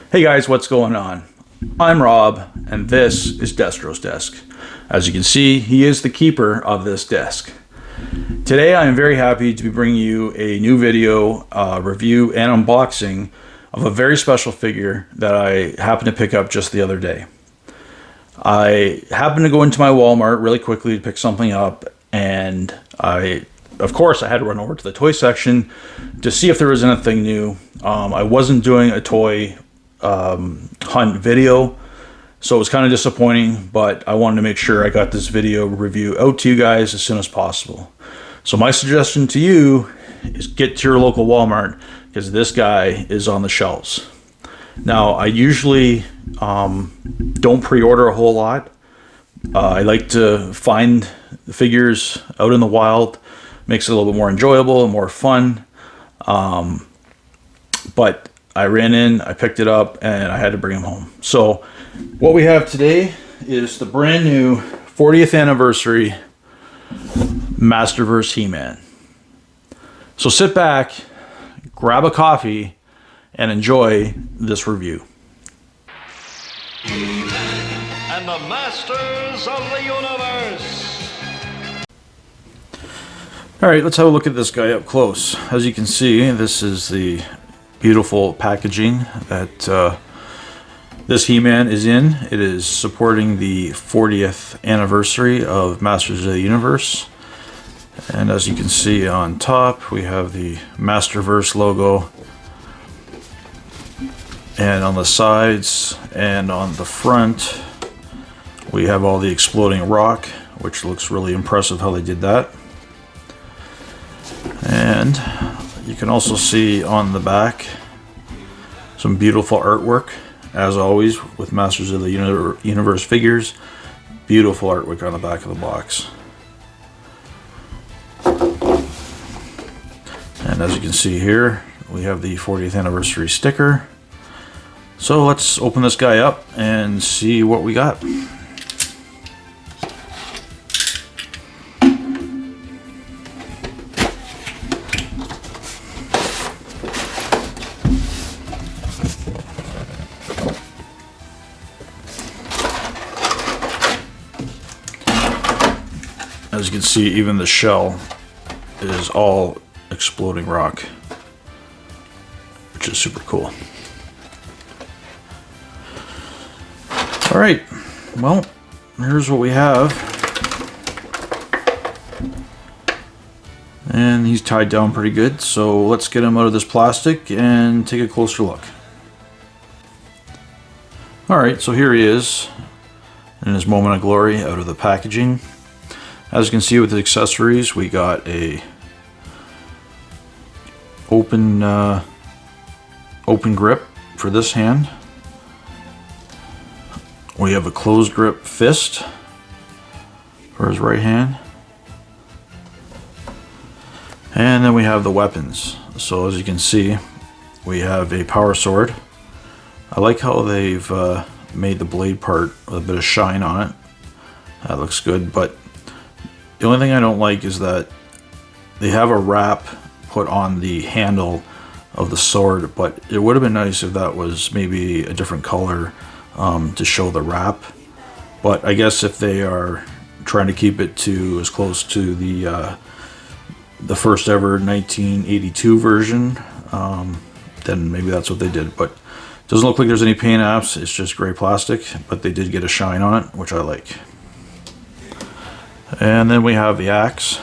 Hey guys, what's going on? I'm Rob, and this is DESTRO'S desk. As you can see, he is the keeper of this desk. Today I am very happy to be bringing you a new video review and unboxing of a very special figure that I happened to pick up just the other day. I happened to go into my Walmart really quickly to pick something up, and of course I had to run over to the toy section to see if there was anything new. I wasn't doing a toy hunt video, so it was kind of disappointing, but I wanted to make sure I got this video review out to you guys as soon as possible. So my suggestion to you is get to your local Walmart, because this guy is on the shelves. Now, I usually don't pre-order a whole lot. I like to find the figures out in the wild. Makes it a little bit more enjoyable and more fun. But I ran in, I picked it up, and I had to bring him home. So what we have today is the brand new 40th anniversary Masterverse He-Man. So sit back, grab a coffee, and enjoy this review. He-Man and the Masters of the Universe. Alright, let's have a look at this guy up close. As you can see, this is the beautiful packaging that this He-Man is in. It is supporting the 40th anniversary of Masters of the Universe. And as you can see on top, we have the Masterverse logo. And on the sides and on the front, we have all the exploding rock, which looks really impressive how they did that. And you can also see on the back some beautiful artwork, as always with Masters of the Universe figures. Beautiful artwork on the back of the box. And as you can see here, we have the 40th anniversary sticker. So let's open this guy up and see what we got. As you can see, even the shell is all exploding rock, which is super cool. Alright, well, here's what we have. And he's tied down pretty good, so let's get him out of this plastic and take a closer look. Alright, so here he is in his moment of glory out of the packaging. As you can see with the accessories, we got a open grip for this hand. We have a closed grip fist for his right hand. And then we have the weapons. So as you can see, we have a power sword. I like how they've made the blade part with a bit of shine on it. That looks good, but the only thing I don't like is that they have a wrap put on the handle of the sword, but it would have been nice if that was maybe a different color to show the wrap. But I guess if they are trying to keep it to as close to the first ever 1982 version, then maybe that's what they did. But it doesn't look like there's any paint apps, it's just gray plastic, but they did get a shine on it, which I like. And then we have the axe.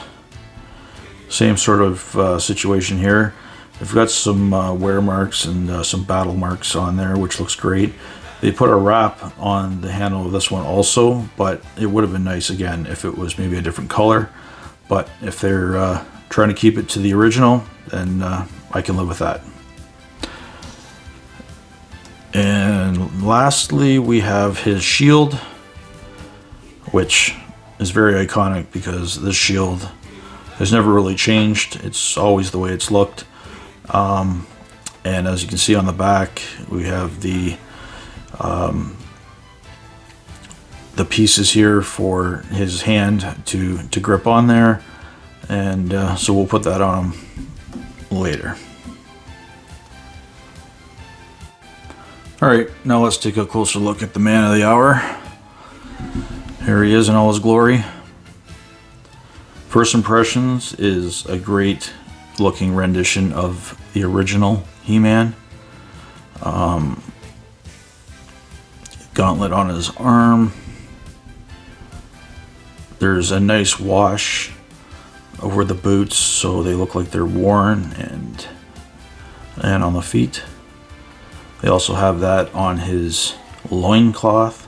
Same sort of situation here. They've got some wear marks and some battle marks on there, which looks great. They put a wrap on the handle of this one also, but it would have been nice again if it was maybe a different color. But if they're trying to keep it to the original, then I can live with that. And lastly, we have his shield, which is very iconic because this shield has never really changed. It's always the way it's looked. And as you can see on the back, we have the pieces here for his hand to grip on there, and so we'll put that on him later. Alright, now let's take a closer look at the man of the hour. Here he is in all his glory. First Impressions is a great looking rendition of the original He-Man. Gauntlet on his arm. There's a nice wash over the boots so they look like they're worn, and on the feet. They also have that on his loincloth,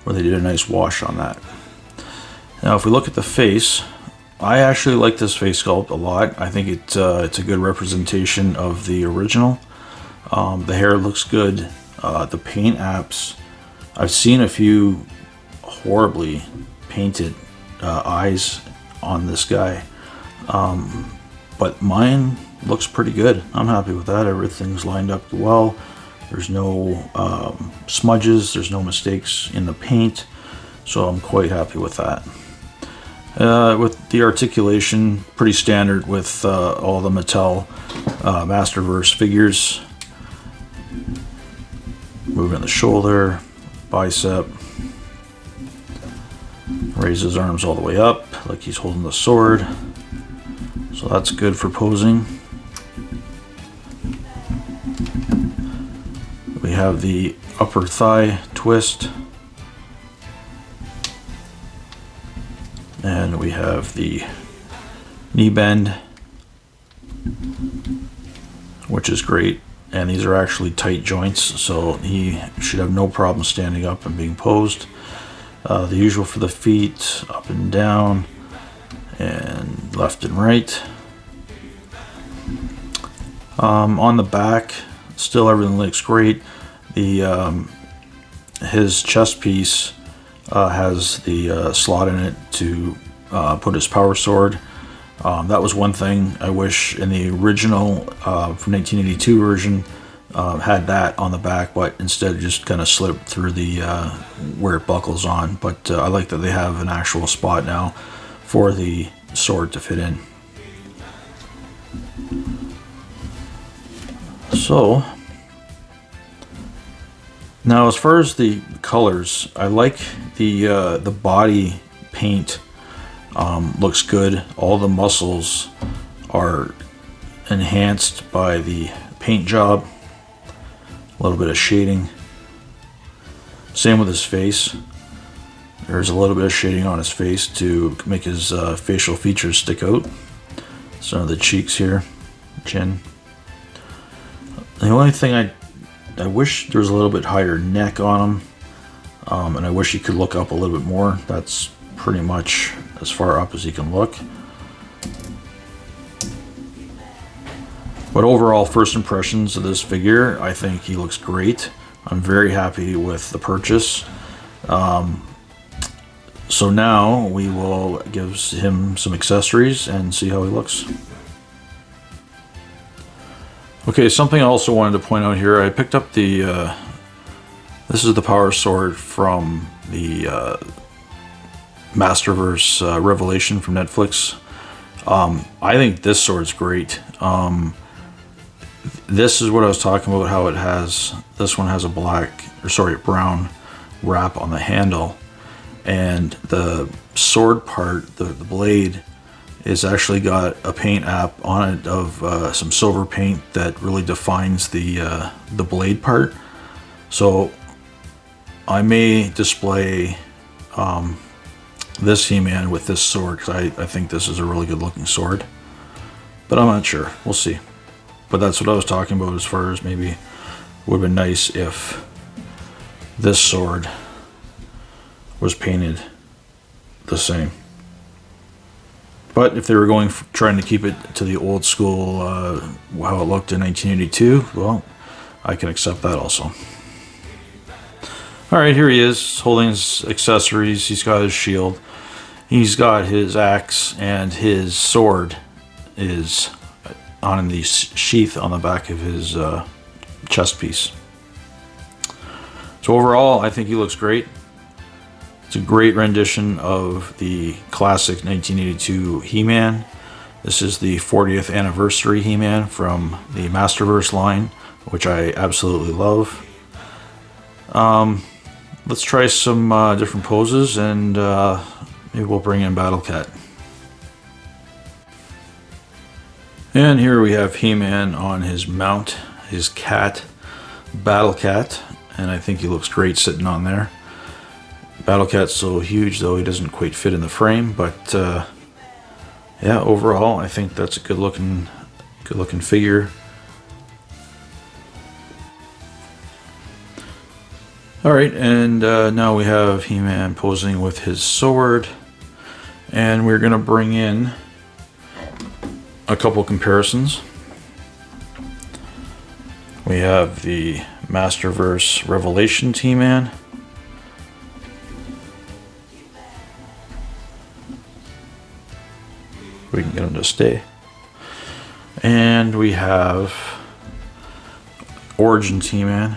where they did a nice wash on that. Now if we look at the face, I actually like this face sculpt a lot. I think it's a good representation of the original. The hair looks good. The paint apps, I've seen a few horribly painted eyes on this guy, but mine looks pretty good. I'm happy with that. Everything's lined up well. There's no smudges, there's no mistakes in the paint, so I'm quite happy with that. With the articulation, pretty standard with all the Mattel Masterverse figures. Moving the shoulder, bicep, raise his arms all the way up like he's holding the sword, so that's good for posing. We have the upper thigh twist, and we have the knee bend, which is great. And these are actually tight joints, so he should have no problem standing up and being posed. The usual for the feet, up and down, and left and right. On the back, still everything looks great. His chest piece has the slot in it to put his power sword. That was one thing I wish in the original from 1982 version had that on the back, but instead just kind of slipped through the where it buckles on. But I like that they have an actual spot now for the sword to fit in. So now as far as the colors, I like the body paint. Looks good. All the muscles are enhanced by the paint job. A little bit of shading. Same with his face. There's a little bit of shading on his face to make his facial features stick out. Some of the cheeks here, chin. The only thing I wish there was a little bit higher neck on him, and I wish he could look up a little bit more. That's pretty much as far up as he can look. But overall, first impressions of this figure, I think he looks great. I'm very happy with the purchase. So now we will give him some accessories and see how he looks. Okay, something I also wanted to point out here, I picked up the this is the power sword from the Masterverse Revelation from Netflix. I think this sword's great. This is what I was talking about, how it has, this one has a brown wrap on the handle, and the sword part, the blade, is actually got a paint app on it of some silver paint that really defines the blade part. So I may display this He-Man with this sword, because I think this is a really good looking sword, but I'm not sure. We'll see. But that's what I was talking about, as far as maybe it would have been nice if this sword was painted the same. But if they were trying to keep it to the old school, how it looked in 1982, well, I can accept that also. Alright, here he is, holding his accessories. He's got his shield. He's got his axe, and his sword is on the sheath on the back of his chest piece. So overall, I think he looks great. It's a great rendition of the classic 1982 He-Man. This is the 40th anniversary He-Man from the Masterverse line, which I absolutely love. let's try some different poses, and maybe we'll bring in Battle Cat. And here we have He-Man on his mount, his cat, Battle Cat, and I think he looks great sitting on there. Battle Cat's so huge though he doesn't quite fit in the frame, but yeah, overall I think that's a good looking figure. Alright, and now we have He-Man posing with his sword, and we're going to bring in a couple comparisons. We have the Masterverse Revelations He-Man. We can get him to stay. And we have Origins He-Man.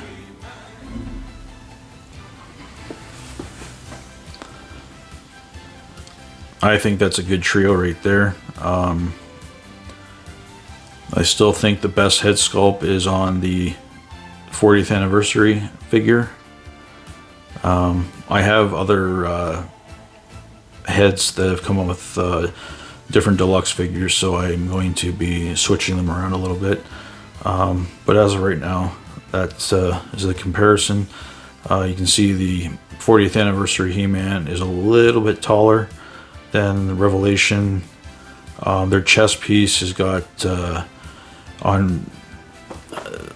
I think that's a good trio right there. I still think the best head sculpt is on the 40th anniversary figure. I have other heads that have come up with different deluxe figures, so I'm going to be switching them around a little bit. But as of right now, that is the comparison. You can see the 40th anniversary He-Man is a little bit taller than the Revelation. Their chest piece has got on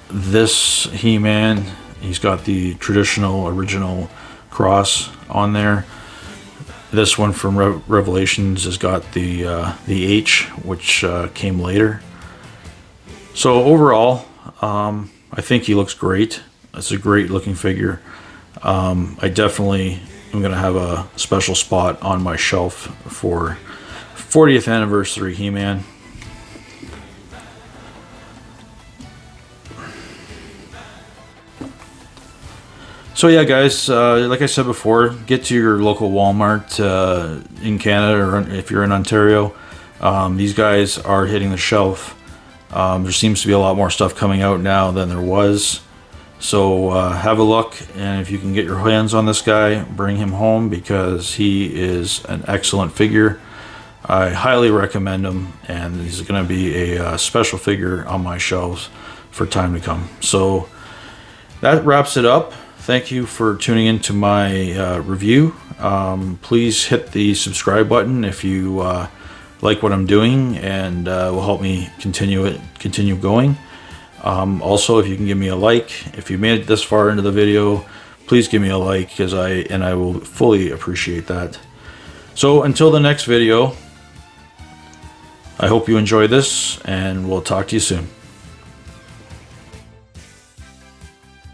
this He-Man, he's got the traditional original cross on there. This one from Revelations has got the H, which came later. So overall, I think he looks great. It's a great looking figure. I definitely am going to have a special spot on my shelf for 40th anniversary He-Man. So yeah, guys, like I said before, get to your local Walmart in Canada, or if you're in Ontario. These guys are hitting the shelf. There seems to be a lot more stuff coming out now than there was. So have a look, and if you can get your hands on this guy, bring him home, because he is an excellent figure. I highly recommend him, and he's going to be a special figure on my shelves for time to come. So that wraps it up. Thank you for tuning in to my review. Please hit the subscribe button if you like what I'm doing, and will help me continue going. Also, if you can give me a like, if you made it this far into the video, please give me a like, and I will fully appreciate that. So until the next video, I hope you enjoy this, and we'll talk to you soon.